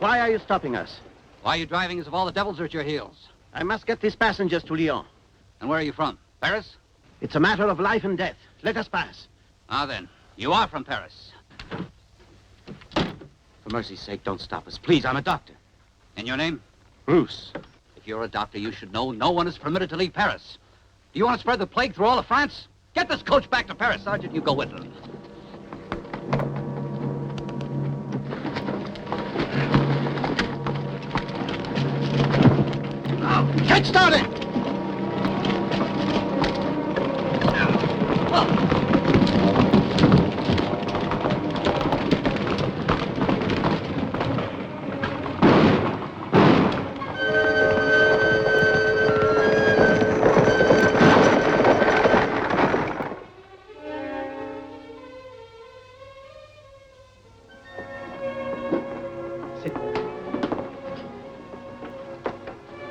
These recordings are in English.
Why are you stopping us? Why are you driving as if all the devils are at your heels? I must get these passengers to Lyon. And where are you from? Paris? It's a matter of life and death. Let us pass. Ah, then. You are from Paris. For mercy's sake, don't stop us. Please, I'm a doctor. And your name? Bruce. If you're a doctor, you should know no one is permitted to leave Paris. Do you want to spread the plague through all of France? Get this coach back to Paris, Sergeant. You go with them. Get started!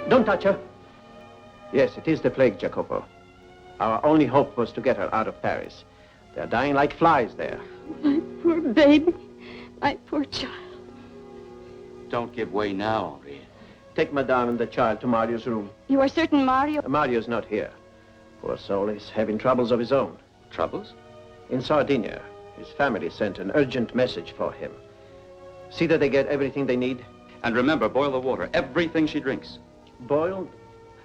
Don't touch her. Yes, it is the plague, Jacopo. Our only hope was to get her out of Paris. They're dying like flies there. My poor baby. My poor child. Don't give way now, Henri. Take Madame and the child to Mario's room. You are certain Mario... Mario's not here. Poor soul, he's having troubles of his own. Troubles? In Sardinia, his family sent an urgent message for him. See that they get everything they need. And remember, boil the water, everything she drinks. Boiled?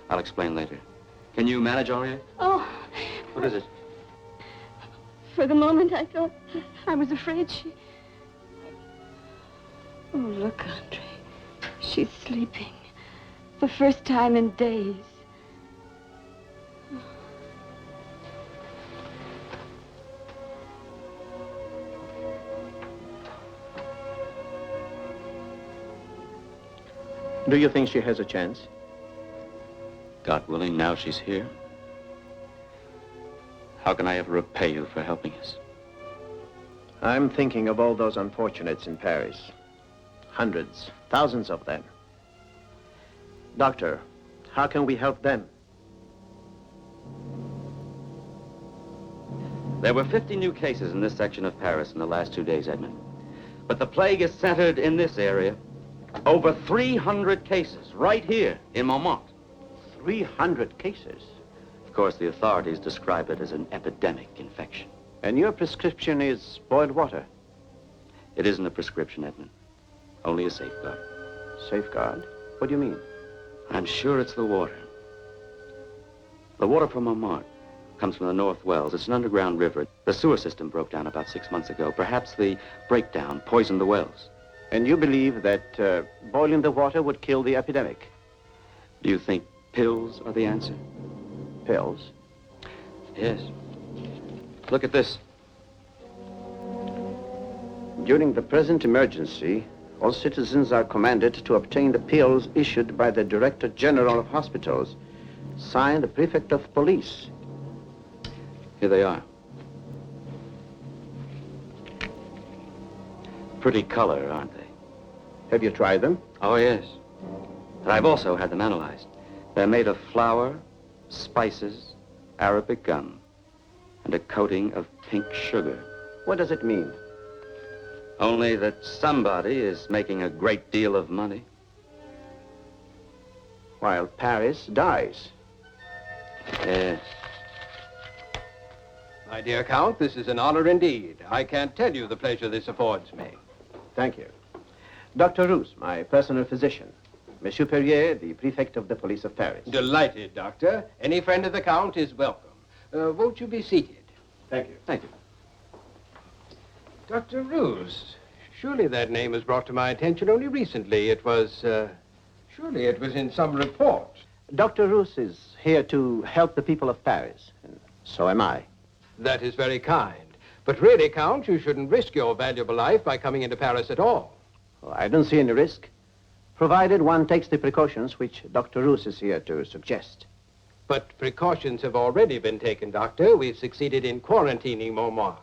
I'll explain later. Can you manage, Henri? Oh. What is it? For the moment, I thought... I was afraid she... Oh, look, Andre. She's sleeping. The first time in days. Do you think she has a chance? God willing, now she's here. How can I ever repay you for helping us? I'm thinking of all those unfortunates in Paris. Hundreds, thousands of them. Doctor, how can we help them? There were 50 new cases in this section of Paris in the last 2 days, Edmund. But the plague is centered in this area. Over 300 cases right here in Montmartre. 300 cases? Of course, the authorities describe it as an epidemic infection. And your prescription is boiled water? It isn't a prescription, Edmund. Only a safeguard. Safeguard? What do you mean? I'm sure it's the water. The water from Montmartre comes from the North Wells. It's an underground river. The sewer system broke down about 6 months ago. Perhaps the breakdown poisoned the wells. And you believe that boiling the water would kill the epidemic? Do you think pills are the answer? Pills? Yes. Look at this. During the present emergency, all citizens are commanded to obtain the pills issued by the Director General of Hospitals. Signed, the Prefect of Police. Here they are. Pretty color, aren't they? Have you tried them? Oh, yes. But I've also had them analyzed. They're made of flour, spices, Arabic gum, and a coating of pink sugar. What does it mean? Only that somebody is making a great deal of money. While Paris dies. Yes. My dear Count, this is an honor indeed. I can't tell you the pleasure this affords me. Thank you. Dr. Roos, my personal physician. Monsieur Perrier, the prefect of the police of Paris. Delighted, Doctor. Any friend of the Count is welcome. Won't you be seated? Thank you. Thank you. Dr. Roos, surely that name was brought to my attention only recently. It was, surely it was in some report. Dr. Roos is here to help the people of Paris, and so am I. That is very kind. But really, Count, you shouldn't risk your valuable life by coming into Paris at all. Well, I don't see any risk, provided one takes the precautions which Dr. Roos is here to suggest. But precautions have already been taken, Doctor. We've succeeded in quarantining Montmartre.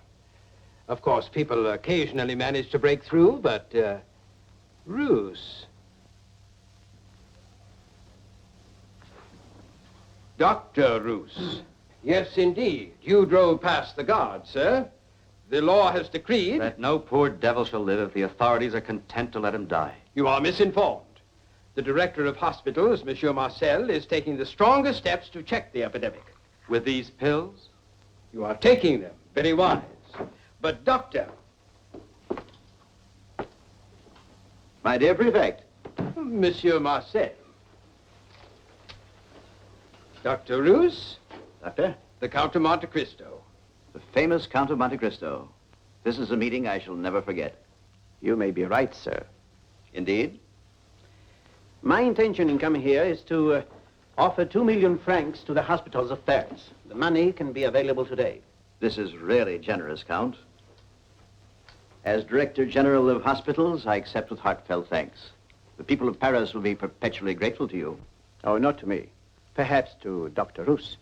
Of course, people occasionally manage to break through, but, Roos. Dr. Roos. Yes, indeed. You drove past the guard, sir. The law has decreed... That no poor devil shall live if the authorities are content to let him die. You are misinformed. The director of hospitals, Monsieur Marcel, is taking the strongest steps to check the epidemic. With these pills? You are taking them. Very wise. But, Doctor... My dear Prefect. Monsieur Marcel. Dr. Roos, Doctor? the Count of Monte Cristo. The famous Count of Monte Cristo. This is a meeting I shall never forget. You may be right, sir. Indeed? My intention in coming here is to offer 2 million francs to the hospitals of Paris. The money can be available today. This is really generous, Count. As Director General of Hospitals, I accept with heartfelt thanks. The people of Paris will be perpetually grateful to you. Oh, not to me. Perhaps to Dr. Roos.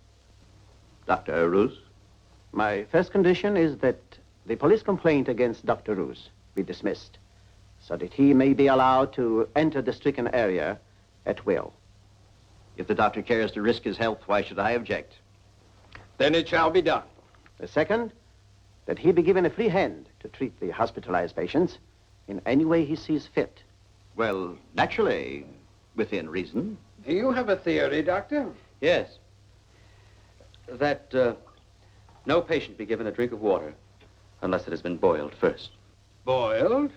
Dr. Roos? My first condition is that the police complaint against Dr. Roos be dismissed, so that he may be allowed to enter the stricken area at will. If the doctor cares to risk his health, why should I object? Then it shall be done. The second, that he be given a free hand to treat the hospitalized patients in any way he sees fit. Well, naturally, within reason. Do you have a theory, Doctor? Yes. That no patient be given a drink of water unless it has been boiled first. Boiled?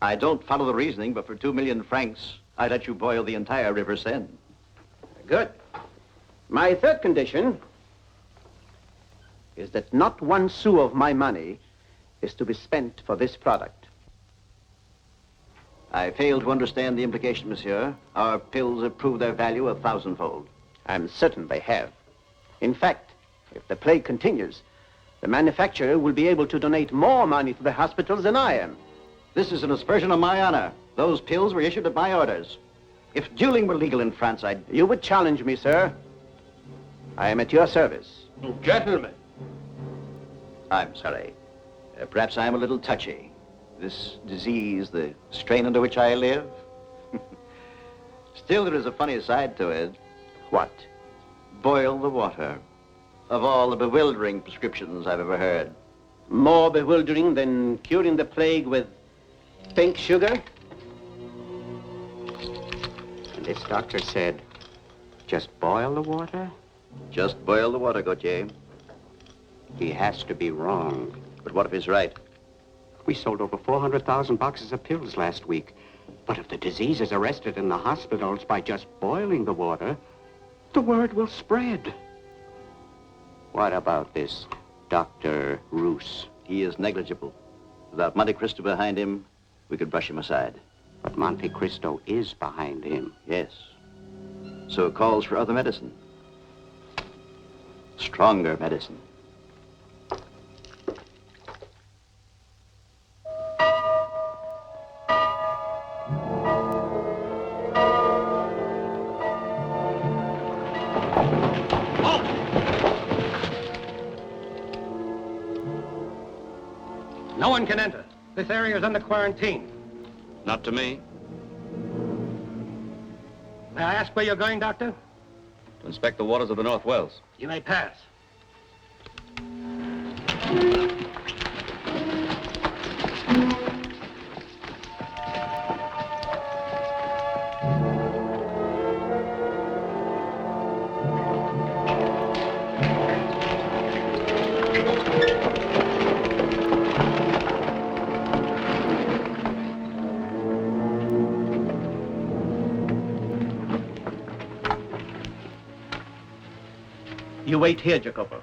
I don't follow the reasoning, but for 2 million francs, I'd let you boil the entire river Seine. Good. My third condition is that not 1 sou of my money is to be spent for this product. I fail to understand the implication, monsieur. Our pills have proved their value 1,000-fold. I'm certain they have. In fact, if the plague continues, the manufacturer will be able to donate more money to the hospitals than I am. This is an aspersion on my honor. Those pills were issued at my orders. If dueling were legal in France, You would challenge me, sir. I am at your service. Gentlemen. I'm sorry. Perhaps I am a little touchy. This disease, the strain under which I live. Still, there is a funny side to it. What? Boil the water. Of all the bewildering prescriptions I've ever heard. More bewildering than curing the plague with pink sugar? And this doctor said, just boil the water? Just boil the water, Gautier. He has to be wrong. But what if he's right? We sold over 400,000 boxes of pills last week. But if the disease is arrested in the hospitals by just boiling the water, the word will spread. What about this Dr. Roos? He is negligible. Without Monte Cristo behind him, we could brush him aside. But Monte Cristo is behind him. Yes. So it calls for other medicine. Stronger medicine. No one can enter. This area is under quarantine. Not to me. May I ask where you're going, Doctor? To inspect the waters of the North Wells. You may pass. You wait here, Jacopo.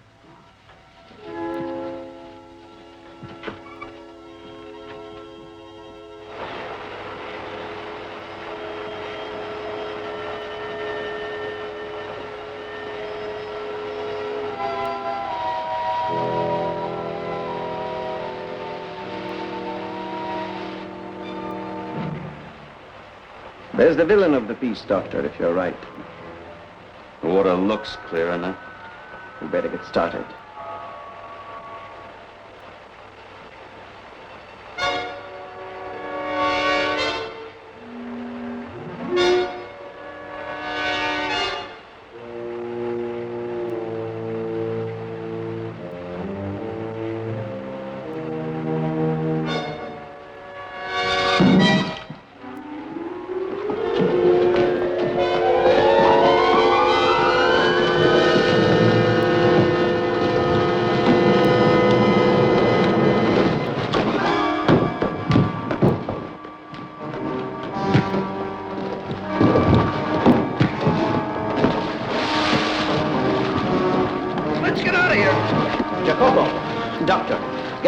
There's the villain of the piece, Doctor, if you're right. The water looks clear enough. We better get started.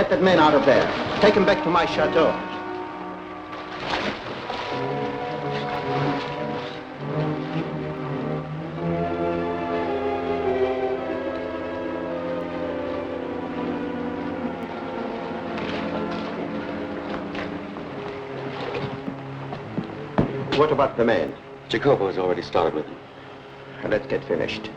Get that man out of there. Take him back to my chateau. What about the man? Jacopo has already started with him. Let's get finished.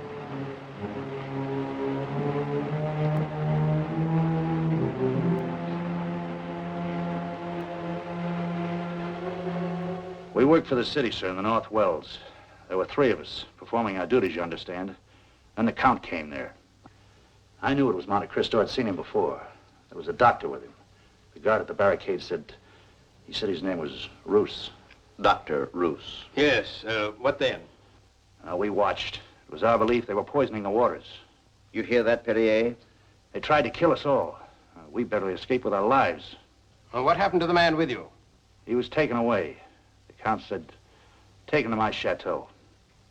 We worked for the city, sir, in the North Wells. There were 3 of us, performing our duties, you understand. Then the Count came there. I knew it was Monte Cristo. I'd seen him before. There was a doctor with him. The guard at the barricade said his name was Roos. Dr. Roos. Yes, what then? We watched. It was our belief they were poisoning the waters. You hear that, Perrier? They tried to kill us all. We barely escaped with our lives. Well, what happened to the man with you? He was taken away. The Count said, take him to my chateau.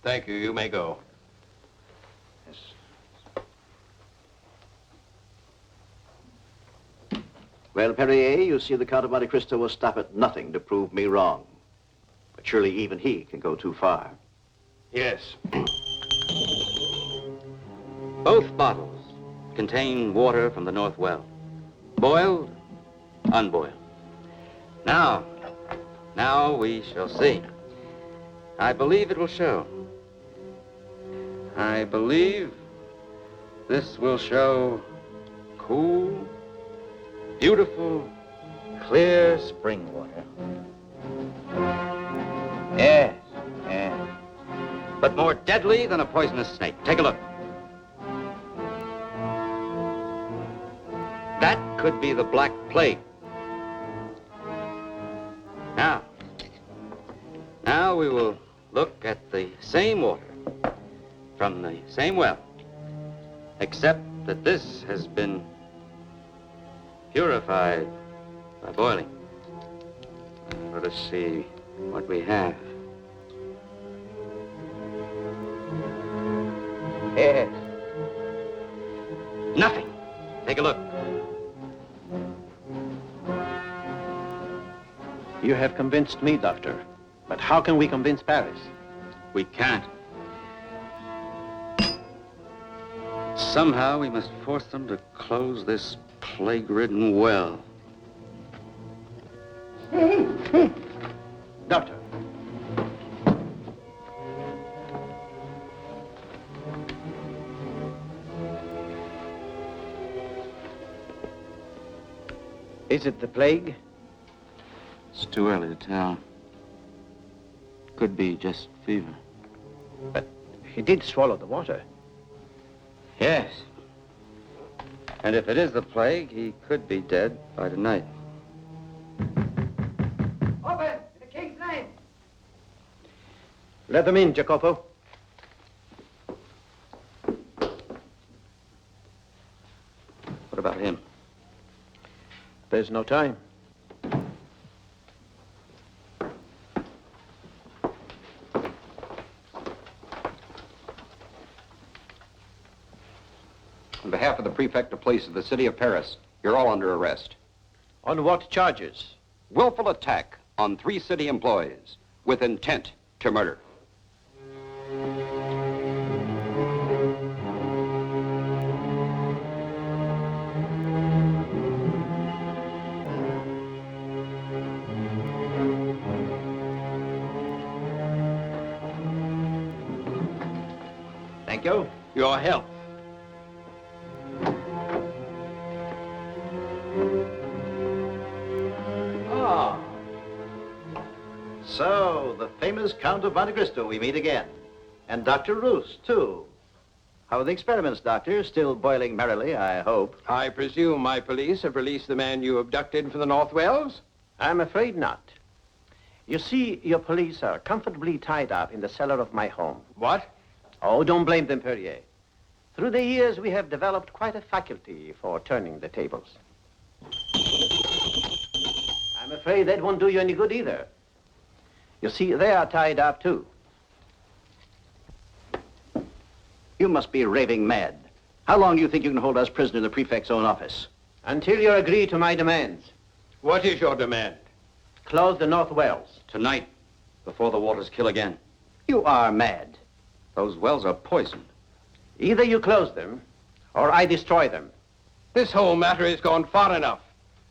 Thank you. You may go. Yes. Well, Perrier, you see the Count of Monte Cristo will stop at nothing to prove me wrong. But surely even he can go too far. Yes. Both bottles contain water from the North Well. Boiled, unboiled. Now we shall see. I believe it will show. I believe this will show cool, beautiful, clear spring water. Yes, yes. But more deadly than a poisonous snake. Take a look. That could be the Black Plague. Now we will look at the same water from the same well, except that this has been purified by boiling. Let us see what we have. Yes. Nothing. Take a look. You have convinced me, Doctor. But how can we convince Paris? We can't. Somehow we must force them to close this plague-ridden well. Doctor. Is it the plague? It's too early to tell. Could be just fever. But he did swallow the water. Yes. And if it is the plague, he could be dead by tonight. Open! In the king's name! Let them in, Jacopo. What about him? There's no time. On behalf of the prefect of police of the city of Paris, you're all under arrest. On what charges? Willful attack on 3 city employees with intent to murder. Thank you. Your health. So, the famous Count of Monte Cristo, we meet again. And Dr. Roos, too. How are the experiments, Doctor? Still boiling merrily, I hope. I presume my police have released the man you abducted from the North Wells? I'm afraid not. You see, your police are comfortably tied up in the cellar of my home. What? Oh, don't blame them, Perrier. Through the years, we have developed quite a faculty for turning the tables. I'm afraid that won't do you any good either. You see, they are tied up, too. You must be raving mad. How long do you think you can hold us prisoner in the prefect's own office? Until you agree to my demands. What is your demand? Close the North Wells. Tonight, before the waters kill again. You are mad. Those wells are poisoned. Either you close them, or I destroy them. This whole matter has gone far enough.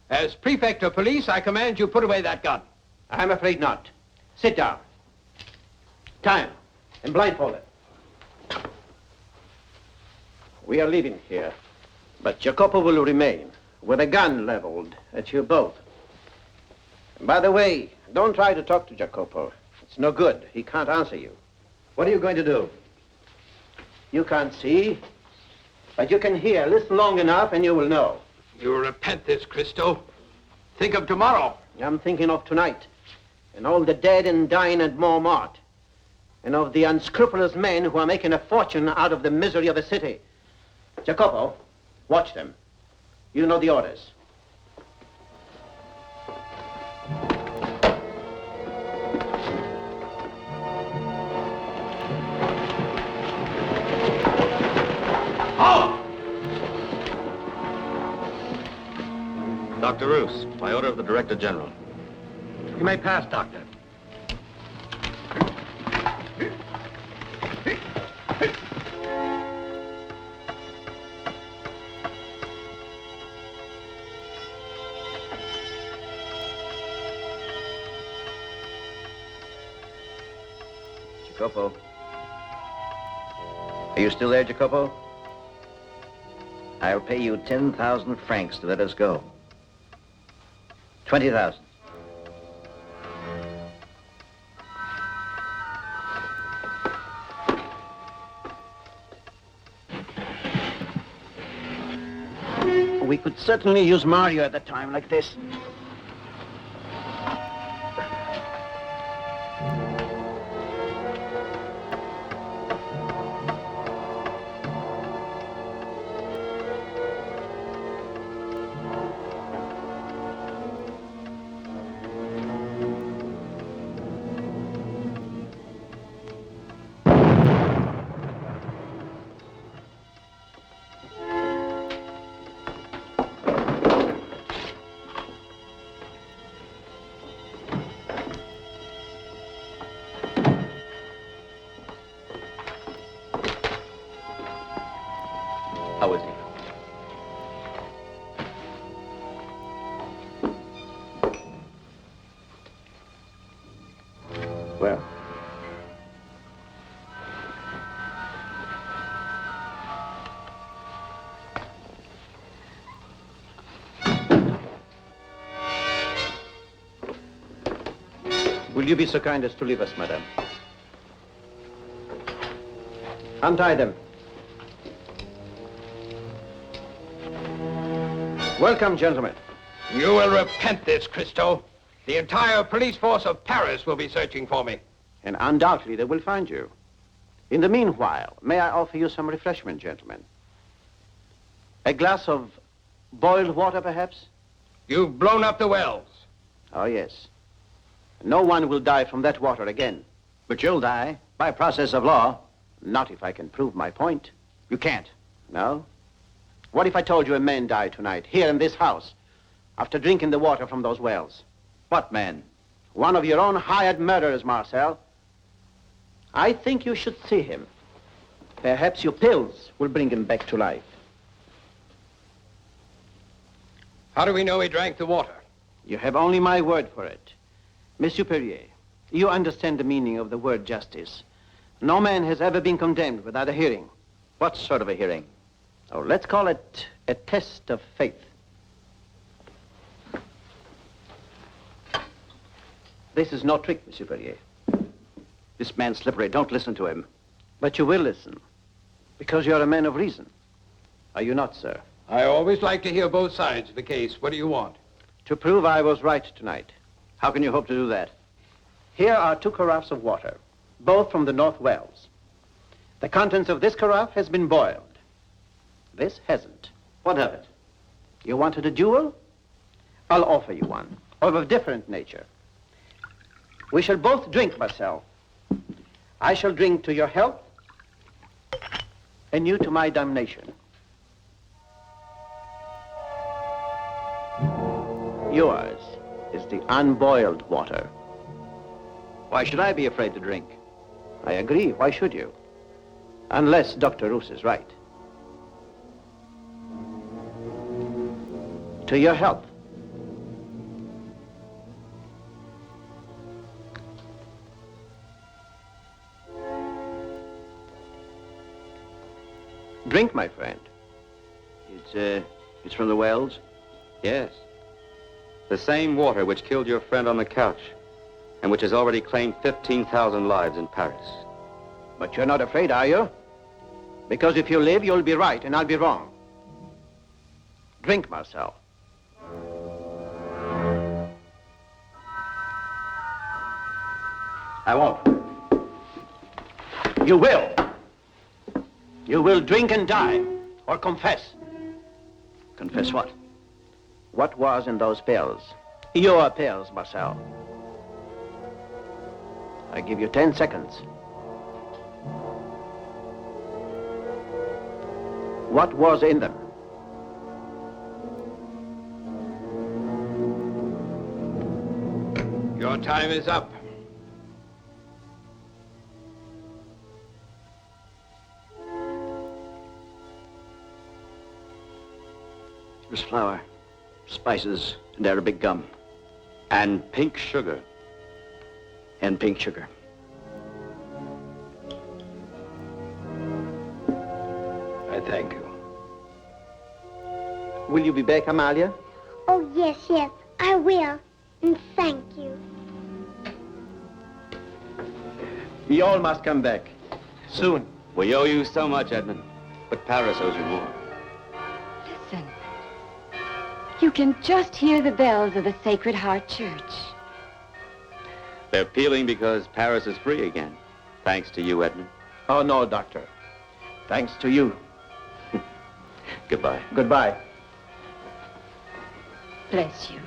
As prefect of police, I command you put away that gun. I'm afraid not. Sit down. Time, and blindfolded. We are leaving here, but Jacopo will remain with a gun leveled at you both. And by the way, don't try to talk to Jacopo. It's no good. He can't answer you. What are you going to do? You can't see, but you can hear. Listen long enough and you will know. You will repent this, Cristo. Think of tomorrow. I'm thinking of tonight, and all the dead and dying at Montmartre, and of the unscrupulous men who are making a fortune out of the misery of the city. Jacopo, watch them. You know the orders. Dr. Roos, by order of the Director General. You may pass, Doctor. Jacopo. Are you still there, Jacopo? I'll pay you 10,000 francs to let us go. 20,000. We could certainly use Mario at a time like this. How is he? Well. Will you be so kind as to leave us, madame? Untie them. Welcome, gentlemen. You will repent this, Cristo. The entire police force of Paris will be searching for me. And undoubtedly they will find you. In the meanwhile, may I offer you some refreshment, gentlemen? A glass of boiled water, perhaps? You've blown up the wells. Oh, yes. No one will die from that water again. But you'll die by process of law. Not if I can prove my point. You can't. No? What if I told you a man died tonight, here in this house, after drinking the water from those wells? What man? One of your own hired murderers, Marcel. I think you should see him. Perhaps your pills will bring him back to life. How do we know he drank the water? You have only my word for it. Monsieur Perrier, you understand the meaning of the word justice. No man has ever been condemned without a hearing. What sort of a hearing? Oh, let's call it a test of faith. This is no trick, Monsieur Perrier. This man's slippery. Don't listen to him. But you will listen, because you're a man of reason. Are you not, sir? I always like to hear both sides of the case. What do you want? To prove I was right tonight. How can you hope to do that? Here are 2 carafes of water, both from the North Wells. The contents of this carafe has been boiled. This hasn't. What of it? You wanted a duel? I'll offer you one, of a different nature. We shall both drink, Marcel. I shall drink to your health, and you to my damnation. Yours is the unboiled water. Why should I be afraid to drink? I agree. Why should you? Unless Dr. Roos is right. To your health. Drink, my friend. It's from the wells? Yes. The same water which killed your friend on the couch, and which has already claimed 15,000 lives in Paris. But you're not afraid, are you? Because if you live, you'll be right, and I'll be wrong. Drink, Marcel. I won't. You will. You will drink and die, or confess. Confess what? What was in those pills? Your pills, Marcel. I give you 10 seconds. What was in them? Your time is up. It was flour, spices, and Arabic gum. And pink sugar. And pink sugar. I thank you. Will you be back, Amalia? Oh, yes, I will. And thank you. You all must come back. Soon. We owe you so much, Edmund. But Paris owes you more. Listen. You can just hear the bells of the Sacred Heart Church. They're pealing because Paris is free again. Thanks to you, Edmund. Oh, no, Doctor. Thanks to you. Goodbye. Goodbye. Bless you.